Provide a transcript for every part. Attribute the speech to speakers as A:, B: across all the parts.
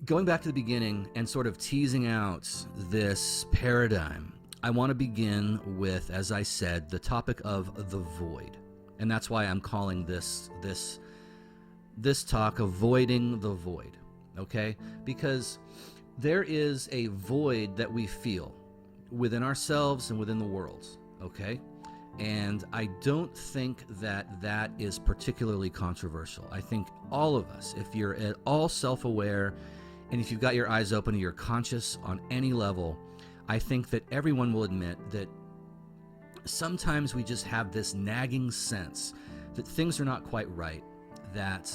A: going back to the beginning and sort of teasing out this paradigm, I want to begin with, as I said, the topic of the void. And that's why I'm calling this talk Avoiding the Void, okay? Because there is a void that we feel within ourselves and within the world, okay? And I don't think that is particularly controversial. I think all of us, if you're at all self-aware and if you've got your eyes open and you're conscious on any level, I think that everyone will admit that sometimes we just have this nagging sense that things are not quite right, that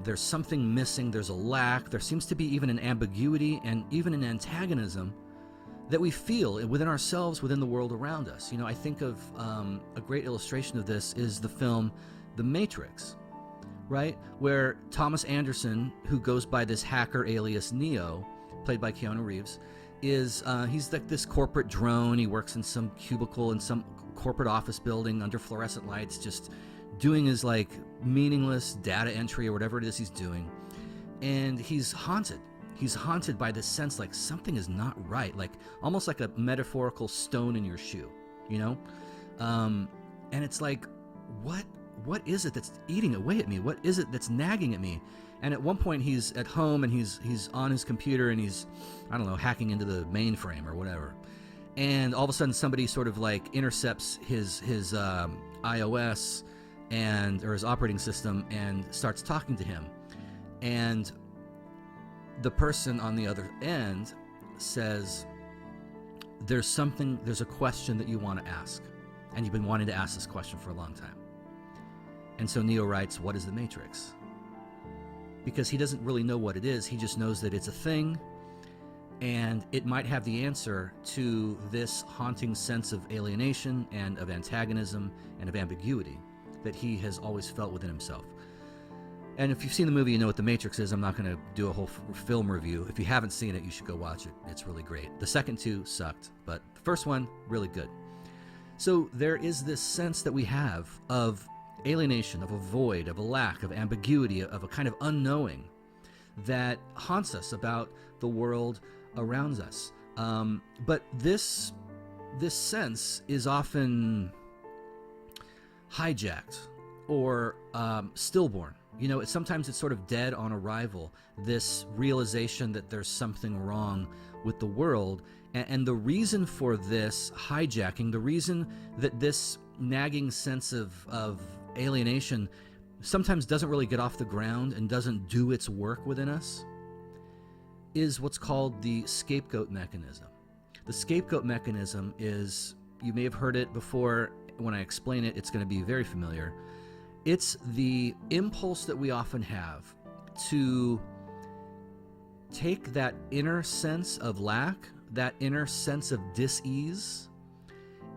A: there's something missing, there's a lack, there seems to be even an ambiguity and even an antagonism that we feel within ourselves, within the world around us. You know, I think of a great illustration of this is the film The Matrix, right? Where Thomas Anderson, who goes by this hacker alias Neo, played by Keanu Reeves, is he's like this corporate drone. He works in some cubicle in some corporate office building under fluorescent lights, just doing his like meaningless data entry or whatever it is he's doing. And he's haunted. He's haunted by this sense like something is not right, like almost like a metaphorical stone in your shoe, you know? And it's like, what is it that's eating away at me? What is it that's nagging at me? And at one point he's at home and he's on his computer and he's, I don't know, hacking into the mainframe or whatever. And all of a sudden somebody sort of like intercepts his iOS or his operating system and starts talking to him. And the person on the other end says, there's a question that you want to ask. And you've been wanting to ask this question for a long time. And so Neo writes, what is the Matrix? Because he doesn't really know what it is. He just knows that it's a thing, and it might have the answer to this haunting sense of alienation and of antagonism and of ambiguity that he has always felt within himself. And if you've seen the movie, you know what The Matrix is. I'm not going to do a whole film review. If you haven't seen it, you should go watch it. It's really great. The second two sucked, but the first one, really good. So there is this sense that we have of alienation, of a void, of a lack, of ambiguity, of a kind of unknowing that haunts us about the world around us. But this sense is often hijacked or stillborn. You know, sometimes it's sort of dead on arrival, this realization that there's something wrong with the world. And the reason for this hijacking, the reason that this nagging sense of alienation sometimes doesn't really get off the ground and doesn't do its work within us, is what's called the scapegoat mechanism. The scapegoat mechanism is, you may have heard it before. When I explain it, it's going to be very familiar. It's the impulse that we often have to take that inner sense of lack, that inner sense of dis-ease,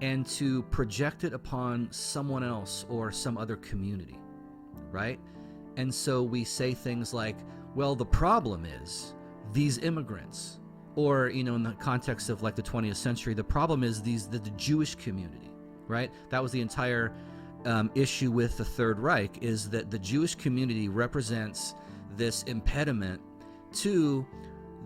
A: and to project it upon someone else or some other community, right? And so we say things like, well, the problem is these immigrants, or, you know, in the context of like the 20th century, the problem is the Jewish community, right? That was the entire issue with the Third Reich, is that the Jewish community represents this impediment to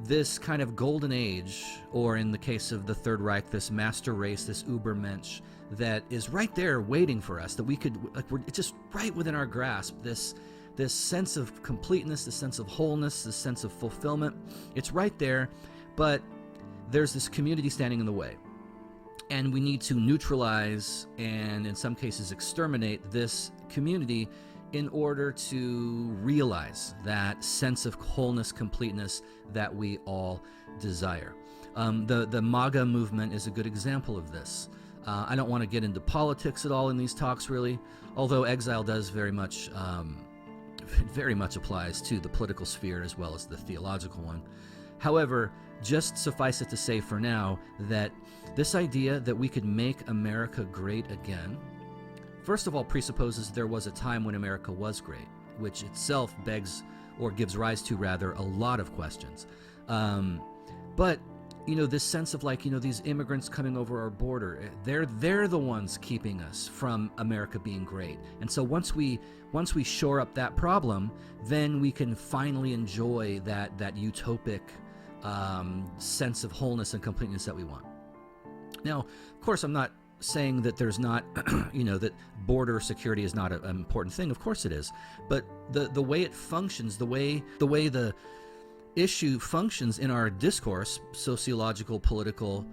A: this kind of golden age, or in the case of the Third Reich, this master race, this Übermensch that is right there waiting for us, that we could, like, it's just right within our grasp, this sense of completeness, this sense of wholeness, this sense of fulfillment. It's right there, but there's this community standing in the way. And we need to neutralize and in some cases exterminate this community in order to realize that sense of wholeness, completeness that we all desire. The MAGA movement is a good example of this. I don't want to get into politics at all in these talks, really, although Exile does very much applies to the political sphere as well as the theological one. However, just suffice it to say for now that this idea that we could make America great again, first of all, presupposes there was a time when America was great, which itself begs, or gives rise to rather, a lot of questions. But, this sense of like, these immigrants coming over our border, they're the ones keeping us from America being great. And so once we shore up that problem, then we can finally enjoy that utopic sense of wholeness and completeness that we want. Now, of course, I'm not saying that there's not, that border security is not an important thing. Of course it is. But the way it functions, the way the issue functions in our discourse, sociological, political,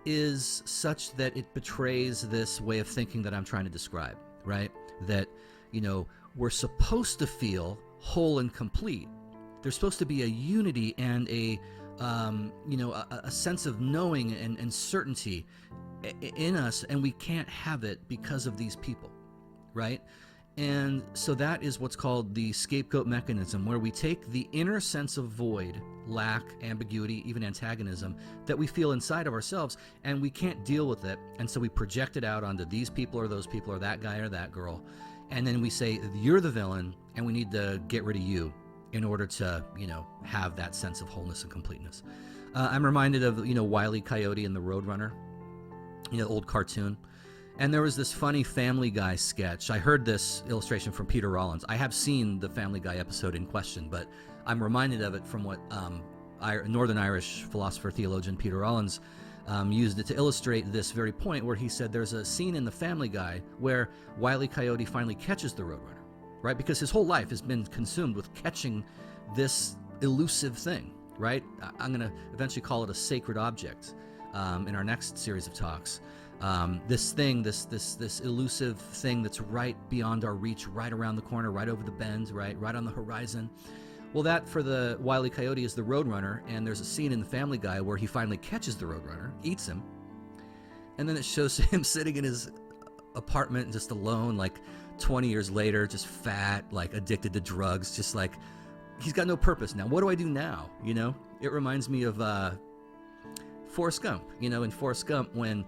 A: is such that it betrays this way of thinking that I'm trying to describe, right? That, we're supposed to feel whole and complete. There's supposed to be a unity and a sense of knowing and certainty in us, and we can't have it because of these people, right? And so that is what's called the scapegoat mechanism, where we take the inner sense of void, lack, ambiguity, even antagonism that we feel inside of ourselves, and we can't deal with it, and so we project it out onto these people or those people or that guy or that girl, and then we say, you're the villain, and we need to get rid of you in order to, have that sense of wholeness and completeness. I'm reminded of, Wile E. Coyote and the Roadrunner, old cartoon. And there was this funny Family Guy sketch. I heard this illustration from Peter Rollins. I have seen the Family Guy episode in question, but I'm reminded of it from what Northern Irish philosopher theologian Peter Rollins used it to illustrate this very point, where he said there's a scene in the Family Guy where Wile E. Coyote finally catches the Roadrunner, right? Because his whole life has been consumed with catching this elusive thing, right? I'm going to eventually call it a sacred object in our next series of talks. This thing, this elusive thing that's right beyond our reach, right around the corner, right over the bend, right on the horizon. Well, that for the Wile E. Coyote is the Roadrunner, and there's a scene in the Family Guy where he finally catches the Roadrunner, eats him, and then it shows him sitting in his apartment just alone, like 20 years later, just fat, like addicted to drugs, just like he's got no purpose now. What do I do now? It reminds me of Forrest Gump. In Forrest Gump, when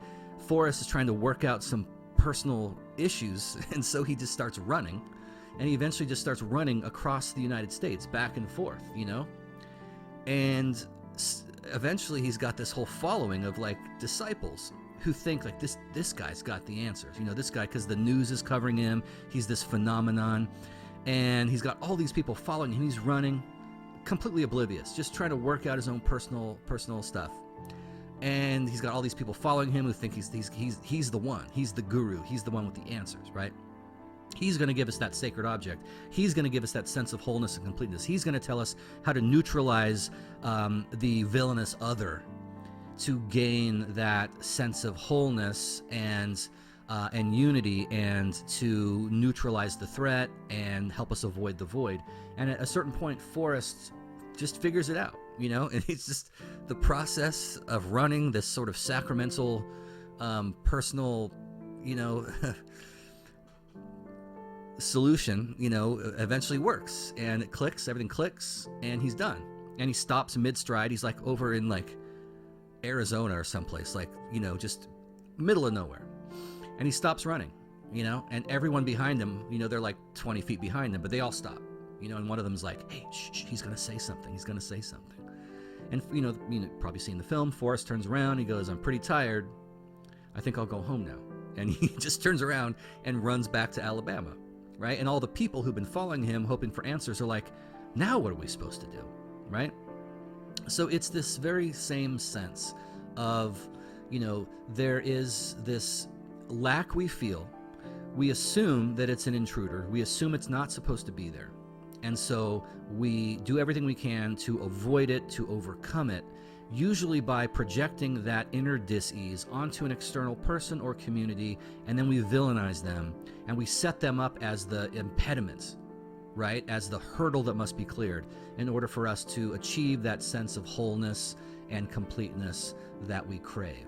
A: Forrest is trying to work out some personal issues, and so he just starts running, and he eventually just starts running across the United States, back and forth, and eventually he's got this whole following of like disciples who think like this guy's got the answers, this guy, because the news is covering him, he's this phenomenon, and he's got all these people following him. He's running completely oblivious, just trying to work out his own personal stuff. And he's got all these people following him who think he's the one, he's the guru, he's the one with the answers, right? He's going to give us that sacred object. He's going to give us that sense of wholeness and completeness. He's going to tell us how to neutralize the villainous other to gain that sense of wholeness and unity, and to neutralize the threat and help us avoid the void. And at a certain point, Forrest just figures it out, and it's just the process of running this sort of sacramental, personal, solution, eventually works, and it clicks, everything clicks, and he's done. And he stops mid-stride. He's like over in like Arizona or someplace, like, just middle of nowhere. And he stops running, and everyone behind him, they're like 20 feet behind him, but they all stop, and one of them's like, hey, shh, he's going to say something. He's going to say something. And, probably seen the film, Forrest turns around, he goes, I'm pretty tired. I think I'll go home now. And he just turns around and runs back to Alabama, right? And all the people who've been following him, hoping for answers, are like, now what are we supposed to do, right? So it's this very same sense of, there is this lack we feel. We assume that it's an intruder. We assume it's not supposed to be there. And so we do everything we can to avoid it, to overcome it, usually by projecting that inner dis-ease onto an external person or community, and then we villainize them, and we set them up as the impediment, right? As the hurdle that must be cleared in order for us to achieve that sense of wholeness and completeness that we crave.